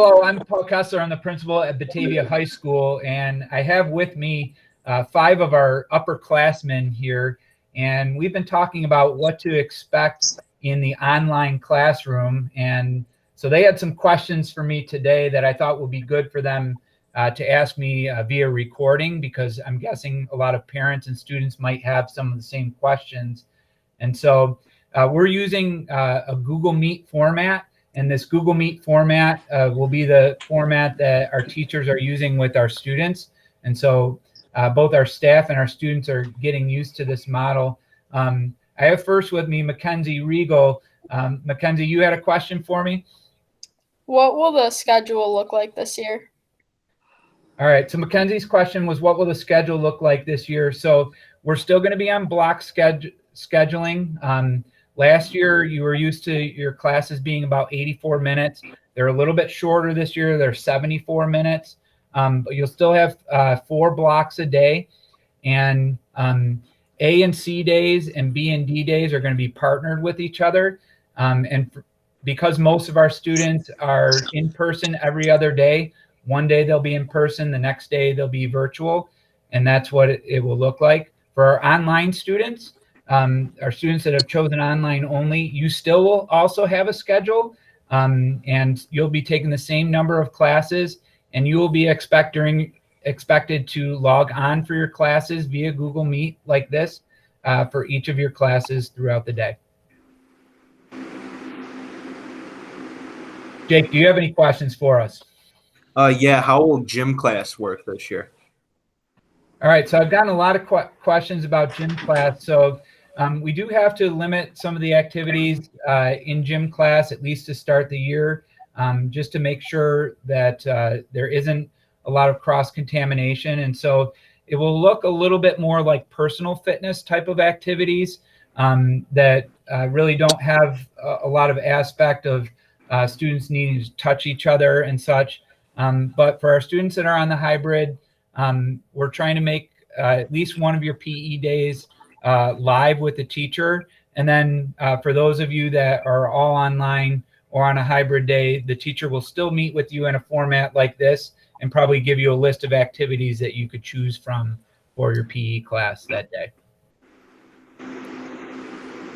Hello, I'm Paul Kesler. I'm the principal at Batavia High School, and I have with me 5 of our upperclassmen here, and we've been talking about what to expect in the online classroom. And so they had some questions for me today that I thought would be good for them to ask me via recording, because I'm guessing a lot of parents and students might have some of the same questions. And so we're using a Google Meet format. And this Google Meet format will be the format that our teachers are using with our students. And so both our staff and our students are getting used to this model. I have first with me Mackenzie Regal. Mackenzie, you had a question for me? What will the schedule look like this year? All right, so Mackenzie's question was, what will the schedule look like this year? So we're still going to be on block scheduling. Last year, you were used to your classes being about 84 minutes. They're a little bit shorter this year. They're 74 minutes. But you'll still have 4 blocks a day. And A and C days and B and D days are going to be partnered with each other. Because most of our students are in person every other day, one day they'll be in person, the next day they'll be virtual. And that's what it will look like. For our online students, our students that have chosen online only, you still will also have a schedule, and you'll be taking the same number of classes, and you will be expected to log on for your classes via Google Meet like this for each of your classes throughout the day. Jake, do you have any questions for us? Yeah, how will gym class work this year? All right, so I've gotten a lot of questions about gym class. So we do have to limit some of the activities in gym class, at least to start the year, just to make sure that there isn't a lot of cross-contamination. And so it will look a little bit more like personal fitness type of activities that really don't have a lot of aspect of students needing to touch each other and such. But for our students that are on the hybrid, we're trying to make at least one of your PE days live with the teacher. And then for those of you that are all online or on a hybrid day, the teacher will still meet with you in a format like this and probably give you a list of activities that you could choose from for your PE class that day.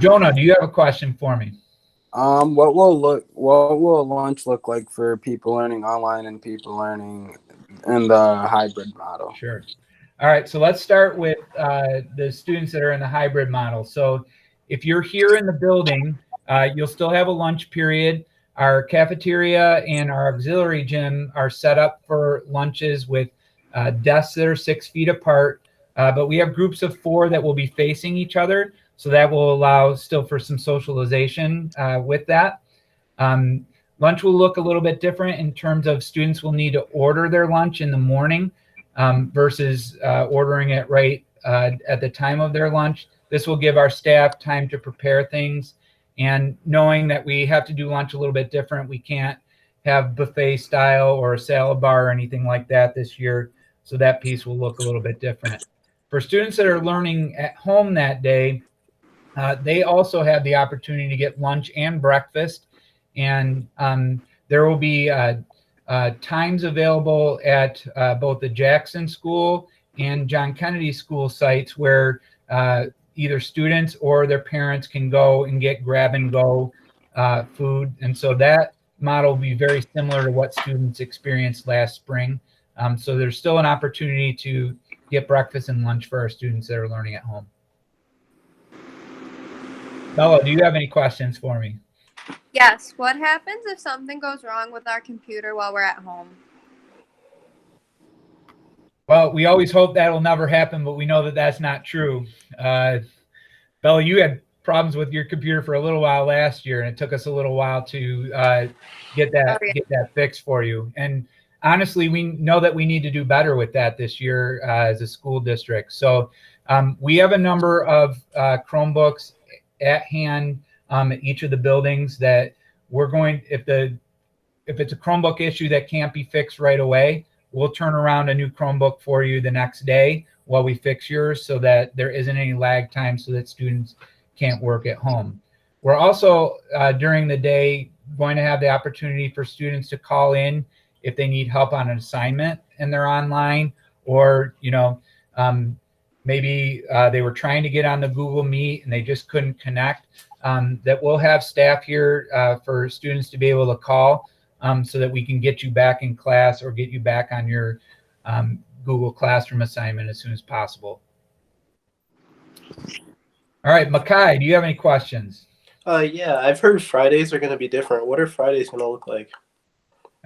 Jonah, do you have a question for me? What will lunch look like for people learning online and people learning in the hybrid model? Sure. All right, so let's start with the students that are in the hybrid model. So if you're here in the building, you'll still have a lunch period. Our cafeteria and our auxiliary gym are set up for lunches with desks that are 6 feet apart, but we have groups of 4 that will be facing each other, so that will allow still for some socialization with that. Lunch will look a little bit different in terms of students will need to order their lunch in the morning versus ordering it right at the time of their lunch. This will give our staff time to prepare things, and knowing that we have to do lunch a little bit different, we can't have buffet style or a salad bar or anything like that this year, so that piece will look a little bit different. For students that are learning at home that day, they also have the opportunity to get lunch and breakfast, and there will be times available at both the Jackson School and John Kennedy School sites where either students or their parents can go and get grab-and-go food. And so that model will be very similar to what students experienced last spring. So there's still an opportunity to get breakfast and lunch for our students that are learning at home. Bella, do you have any questions for me? Yes. What happens if something goes wrong with our computer while we're at home? Well, we always hope that'll never happen, but we know that that's not true. Bella, you had problems with your computer for a little while last year, and it took us a little while to get that fixed for you. And honestly, we know that we need to do better with that this year as a school district. So we have a number of Chromebooks at hand at each of the buildings that we're going, if it's a Chromebook issue that can't be fixed right away, we'll turn around a new Chromebook for you the next day while we fix yours, so that there isn't any lag time so that students can't work at home. We're also during the day going to have the opportunity for students to call in if they need help on an assignment and they're online, or maybe they were trying to get on the Google Meet and they just couldn't connect. That we'll have staff here for students to be able to call so that we can get you back in class or get you back on your Google Classroom assignment as soon as possible. All right, Makai, do you have any questions? Yeah, I've heard Fridays are going to be different. What are Fridays going to look like?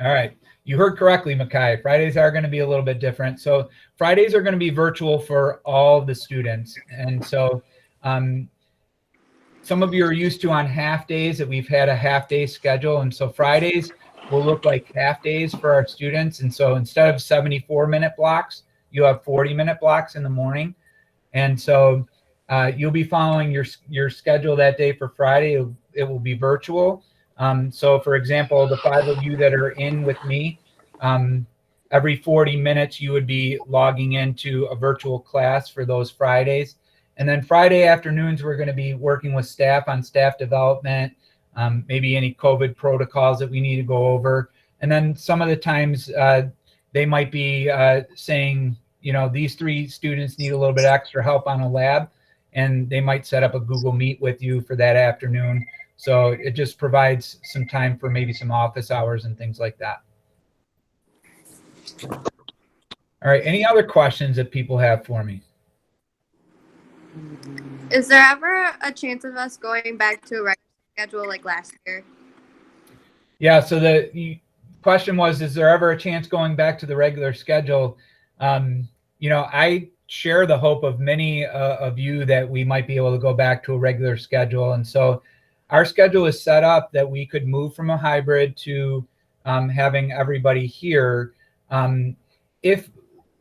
All right, you heard correctly, Makai. Fridays are going to be a little bit different. So Fridays are going to be virtual for all the students. And so some of you are used to on half days that we've had a half day schedule. And so Fridays will look like half days for our students. And so instead of 74-minute blocks, you have 40-minute blocks in the morning. And so you'll be following your schedule that day for Friday. It will be virtual. So for example, the 5 of you that are in with me, every 40 minutes you would be logging into a virtual class for those Fridays. And then Friday afternoons, we're going to be working with staff on staff development, maybe any COVID protocols that we need to go over. And then some of the times they might be saying, you know, these 3 students need a little bit extra help on a lab, and they might set up a Google Meet with you for that afternoon. So it just provides some time for maybe some office hours and things like that. All right, any other questions that people have for me? Is there ever a chance of us going back to a regular schedule like last year? Yeah, so the question was, is there ever a chance going back to the regular schedule? You know, I share the hope of many of you that we might be able to go back to a regular schedule. And so our schedule is set up that we could move from a hybrid to having everybody here if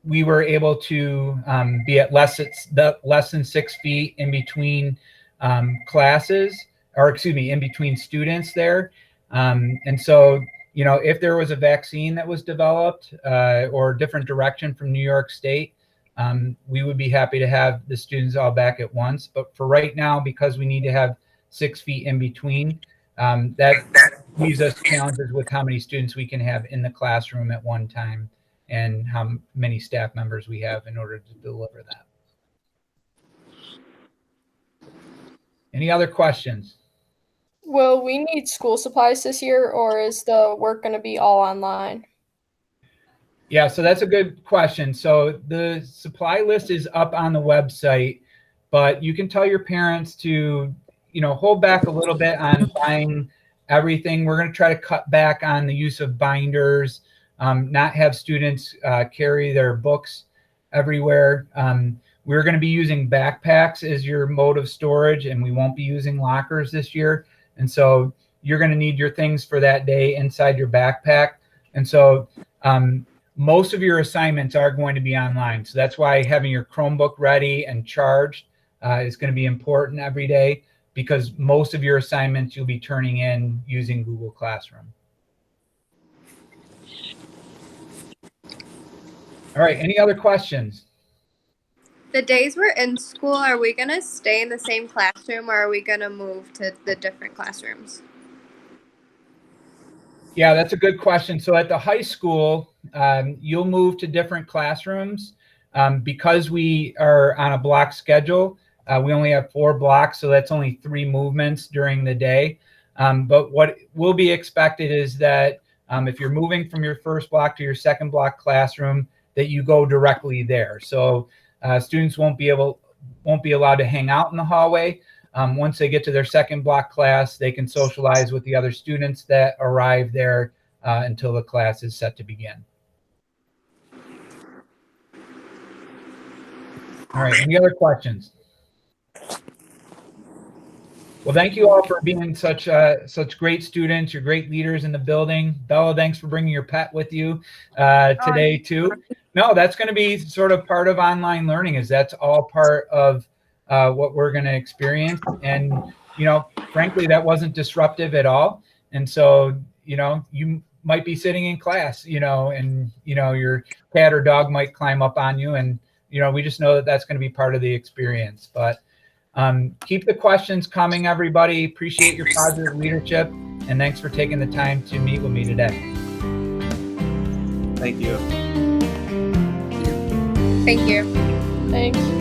we were able to be at less than 6 feet in between classes, or excuse me, in between students there. And so, you know, if there was a vaccine that was developed or a different direction from New York State, we would be happy to have the students all back at once. But for right now, because we need to have 6 feet in between, that leaves us challenges with how many students we can have in the classroom at one time and how many staff members we have in order to deliver that. Any other questions? Will we need school supplies this year, or is the work going to be all online? Yeah, so that's a good question. So the supply list is up on the website, but you can tell your parents to, you know, hold back a little bit on buying everything. We're going to try to cut back on the use of binders, not have students carry their books everywhere. We're going to be using backpacks as your mode of storage, and we won't be using lockers this year. And so you're going to need your things for that day inside your backpack. And so most of your assignments are going to be online. So that's why having your Chromebook ready and charged is going to be important every day, because most of your assignments you'll be turning in using Google Classroom. All right, any other questions? The days we're in school, are we going to stay in the same classroom, or are we going to move to the different classrooms? Yeah, that's a good question. So at the high school, you'll move to different classrooms because we are on a block schedule. We only have 4 blocks, so that's only 3 movements during the day. But what will be expected is that if you're moving from your first block to your second block classroom, that you go directly there. So students won't be allowed to hang out in the hallway. Once they get to their second block class, they can socialize with the other students that arrive there until the class is set to begin. All right, any other questions? Well, thank you all for being such great students. You're great leaders in the building. Bella, thanks for bringing your pet with you today too. No, that's going to be sort of part of online learning. That's all part of what we're going to experience. And, you know, frankly, that wasn't disruptive at all. And so, you know, you might be sitting in class, you know, and, you know, your cat or dog might climb up on you. And, you know, we just know that that's going to be part of the experience. But Keep the questions coming, everybody. Appreciate your positive leadership, and thanks for taking the time to meet with me today. Thank you. Thank you. Thanks.